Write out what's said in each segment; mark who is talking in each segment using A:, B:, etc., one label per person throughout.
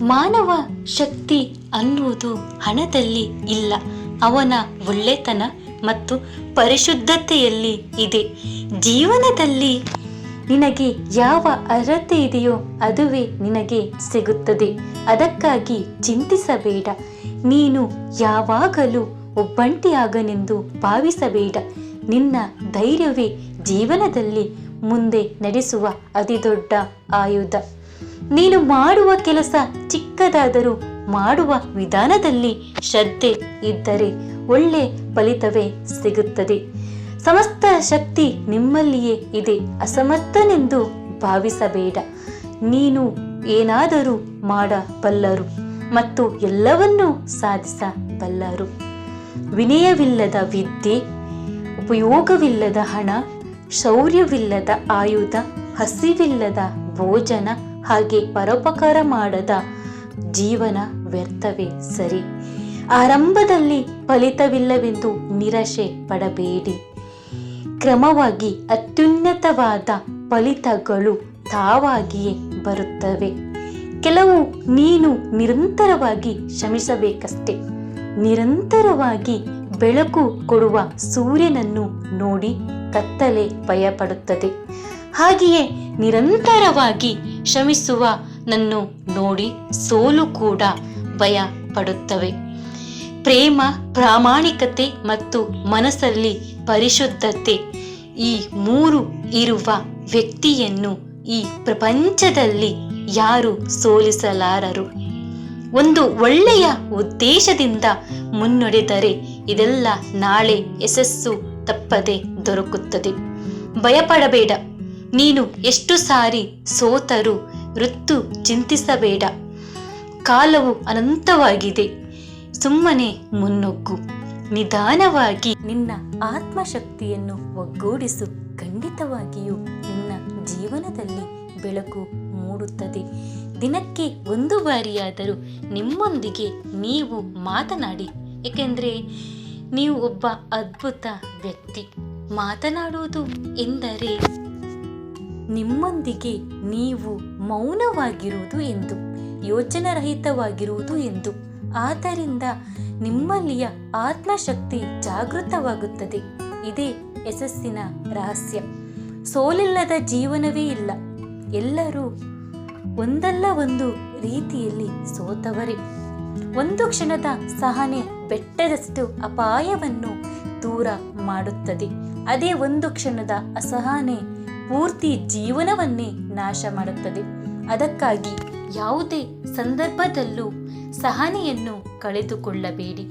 A: ಮಾನವ ಶಕ್ತಿ ಅನ್ನುವುದು ಹಣದಲ್ಲಿ ಇಲ್ಲ, ಅವನ ಒಳ್ಳೆತನ ಮತ್ತು ಪರಿಶುದ್ಧತೆಯಲ್ಲಿ ಇದೆ. ಜೀವನದಲ್ಲಿ ನಿನಗೆ ಯಾವ ಅರ್ಹತೆ ಇದೆಯೋ ಅದುವೇ ನಿನಗೆ ಸಿಗುತ್ತದೆ. ಅದಕ್ಕಾಗಿ ಚಿಂತಿಸಬೇಡ. ನೀನು ಯಾವಾಗಲೂ ಒಬ್ಬಂಟಿಯಾಗನೆಂದು ಭಾವಿಸಬೇಡ. ನಿನ್ನ ಧೈರ್ಯವೇ ಜೀವನದಲ್ಲಿ ಮುಂದೆ ನಡೆಸುವ ಅತಿದೊಡ್ಡ ಆಯುಧ. ನೀನು ಮಾಡುವ ಕೆಲಸ ಚಿಕ್ಕದಾದರೂ ಮಾಡುವ ವಿಧಾನದಲ್ಲಿ ಶ್ರದ್ಧೆ ಇದ್ದರೆ ಒಳ್ಳೆ ಫಲಿತವೇ ಸಿಗುತ್ತದೆ. ಸಮಸ್ತ ಶಕ್ತಿ ನಿಮ್ಮಲ್ಲಿಯೇ ಇದೆ. ಅಸಮರ್ಥನೆಂದು ಭಾವಿಸಬೇಡ. ನೀನು ಏನಾದರೂ ಮಾಡಬಲ್ಲರು ಮತ್ತು ಎಲ್ಲವನ್ನೂ ಸಾಧಿಸಬಲ್ಲರು. ವಿನಯವಿಲ್ಲದ ವಿದ್ಯೆ, ಉಪಯೋಗವಿಲ್ಲದ ಹಣ, ಶೌರ್ಯವಿಲ್ಲದ ಆಯುಧ, ಹಸಿವಿಲ್ಲದ ಭೋಜನ, ಹಾಗೆ ಪರೋಪಕಾರ ಮಾಡದ ಜೀವನ ವ್ಯರ್ಥವೇ ಸರಿ. ಆರಂಭದಲ್ಲಿ ಫಲಿತವಿಲ್ಲವೆಂದು ನಿರಾಶೆ ಪಡಬೇಡಿ. ಕ್ರಮವಾಗಿ ಅತ್ಯುನ್ನತವಾದ ಫಲಿತಗಳು ತಾವಾಗಿಯೇ ಬರುತ್ತವೆ. ಕೆಲವು ನೀನು ನಿರಂತರವಾಗಿ ಶ್ರಮಿಸಬೇಕಷ್ಟೆ. ನಿರಂತರವಾಗಿ ಬೆಳಕು ಕೊಡುವ ಸೂರ್ಯನನ್ನು ನೋಡಿ ಕತ್ತಲೆ ಭಯಪಡುತ್ತದೆ. ಹಾಗೆಯೇ ನಿರಂತರವಾಗಿ ಶ್ರಮಿಸುವ ನನ್ನು ನೋಡಿ ಸೋಲು ಕೂಡ ಭಯ ಪಡುತ್ತವೆ. ಪ್ರೇಮ, ಪ್ರಾಮಾಣಿಕತೆ ಮತ್ತು ಮನಸ್ಸಲ್ಲಿ ಪರಿಶುದ್ಧತೆ, ಈ ಮೂರು ಇರುವ ವ್ಯಕ್ತಿಯನ್ನು ಈ ಪ್ರಪಂಚದಲ್ಲಿ ಯಾರು ಸೋಲಿಸಲಾರರು. ಒಂದು ಒಳ್ಳೆಯ ಉದ್ದೇಶದಿಂದ ಮುನ್ನಡೆದರೆ ಇದೆಲ್ಲ ನಾಳೆ ಯಶಸ್ಸು ತಪ್ಪದೆ ದೊರಕುತ್ತದೆ. ಭಯಪಡಬೇಡ. ನೀನು ಎಷ್ಟು ಸಾರಿ ಸೋತರೂ ವೃತ್ತು ಚಿಂತಿಸಬೇಡ. ಕಾಲವು ಅನಂತವಾಗಿದೆ. ಸುಮ್ಮನೆ ಮುನ್ನುಗ್ಗು. ನಿಧಾನವಾಗಿ ನಿನ್ನ ಆತ್ಮಶಕ್ತಿಯನ್ನು ಒಗ್ಗೂಡಿಸು. ಖಂಡಿತವಾಗಿಯೂ ನಿನ್ನ ಜೀವನದಲ್ಲಿ ಬೆಳಕು ಮೂಡುತ್ತದೆ. ದಿನಕ್ಕೆ ಒಂದು ಬಾರಿಯಾದರೂ ನಿಮ್ಮೊಂದಿಗೆ ನೀವು ಮಾತನಾಡಿ. ಏಕೆಂದರೆ ನೀವು ಒಬ್ಬ ಅದ್ಭುತ ವ್ಯಕ್ತಿ. ಮಾತನಾಡುವುದು ಎಂದರೆ ನಿಮ್ಮೊಂದಿಗೆ ನೀವು ಮೌನವಾಗಿರುವುದು ಎಂದು, ಯೋಚನಾರಹಿತವಾಗಿರುವುದು ಎಂದು. ಆದ್ದರಿಂದ ನಿಮ್ಮಲ್ಲಿಯ ಆತ್ಮಶಕ್ತಿ ಜಾಗೃತವಾಗುತ್ತದೆ. ಇದೇ ಯಶಸ್ಸಿನ ರಹಸ್ಯ. ಸೋಲಿಲ್ಲದ ಜೀವನವೇ ಇಲ್ಲ. ಎಲ್ಲರೂ ಒಂದಲ್ಲ ಒಂದು ರೀತಿಯಲ್ಲಿ ಸೋತವರೇ. ಒಂದು ಕ್ಷಣದ ಸಹನೆ ಬೆಟ್ಟದಷ್ಟು ಅಪಾಯವನ್ನು ದೂರ ಮಾಡುತ್ತದೆ. ಅದೇ ಒಂದು ಕ್ಷಣದ ಅಸಹನೆ ಪೂರ್ತಿ ಜೀವನವನ್ನೇ ನಾಶ ಮಾಡುತ್ತದೆ. ಅದಕ್ಕಾಗಿ ಯಾವುದೇ ಸಂದರ್ಭದಲ್ಲೂ ಸಹನೆಯನ್ನು ಕಳೆದುಕೊಳ್ಳಬೇಡಿ.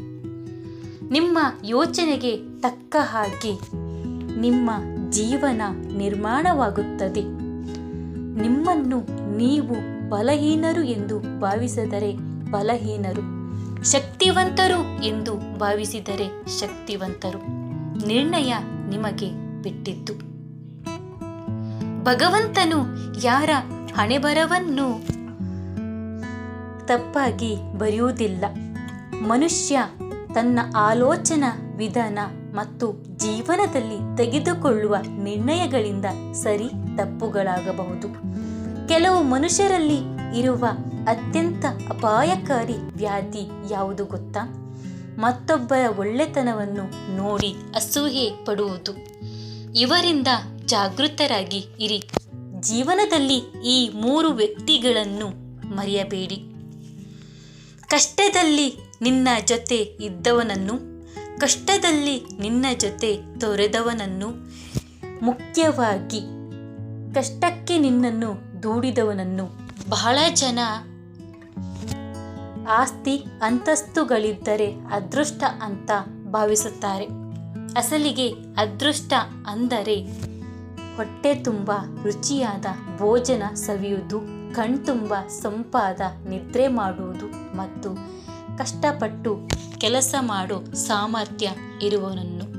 A: ನಿಮ್ಮ ಯೋಚನೆಗೆ ತಕ್ಕ ಹಾಗೆ ನಿಮ್ಮ ಜೀವನ ನಿರ್ಮಾಣವಾಗುತ್ತದೆ. ನಿಮ್ಮನ್ನು ನೀವು ಬಲಹೀನರು ಎಂದು ಭಾವಿಸಿದರೆ ಬಲಹೀನರು, ಶಕ್ತಿವಂತರು ಎಂದು ಭಾವಿಸಿದರೆ ಶಕ್ತಿವಂತರು. ನಿರ್ಣಯ ನಿಮಗೆ ಬಿಟ್ಟಿದ್ದು. ಭಗವಂತನು ಯಾರ ಹಣೆಬರವನ್ನು ತಪ್ಪಾಗಿ ಬರೆಯುವುದಿಲ್ಲ. ಮನುಷ್ಯ ತನ್ನ ಆಲೋಚನಾ ವಿಧಾನ ಮತ್ತು ಜೀವನದಲ್ಲಿ ತೆಗೆದುಕೊಳ್ಳುವ ನಿರ್ಣಯಗಳಿಂದ ಸರಿ ತಪ್ಪುಗಳಾಗಬಹುದು. ಕೆಲವು ಮನುಷ್ಯರಲ್ಲಿ ಇರುವ ಅತ್ಯಂತ ಅಪಾಯಕಾರಿ ವ್ಯಾಧಿ ಯಾವುದು ಗೊತ್ತಾ? ಮತ್ತೊಬ್ಬರ ಒಳ್ಳೆತನವನ್ನು ನೋಡಿ ಅಸೂಯೆ ಪಡುವುದು. ಇವರಿಂದ ಜಾಗೃತರಾಗಿ ಇರಿ. ಜೀವನದಲ್ಲಿ ಈ ಮೂರು ವ್ಯಕ್ತಿಗಳನ್ನು ಮರೆಯಬೇಡಿ. ಕಷ್ಟದಲ್ಲಿ ನಿನ್ನ ಜೊತೆ ಇದ್ದವನನ್ನು, ಕಷ್ಟದಲ್ಲಿ ನಿನ್ನ ಜೊತೆ ತೊರೆದವನನ್ನು, ಮುಖ್ಯವಾಗಿ ಕಷ್ಟಕ್ಕೆ ನಿನ್ನನ್ನು ದೂಡಿದವನನ್ನು. ಬಹಳ ಜನ ಆಸ್ತಿ ಅಂತಸ್ತುಗಳಿದ್ದರೆ ಅದೃಷ್ಟ ಅಂತ ಭಾವಿಸುತ್ತಾರೆ. ಅಸಲಿಗೆ ಅದೃಷ್ಟ ಅಂದರೆ ಹೊಟ್ಟೆ ತುಂಬ ರುಚಿಯಾದ ಭೋಜನ ಸವಿಯುವುದು, ಕಣ್ತುಂಬ ಸಂಪಾದ ನಿದ್ರೆ ಮಾಡುವುದು ಮತ್ತು ಕಷ್ಟಪಟ್ಟು ಕೆಲಸ ಮಾಡೋ ಸಾಮರ್ಥ್ಯ ಇರುವವನನ್ನು.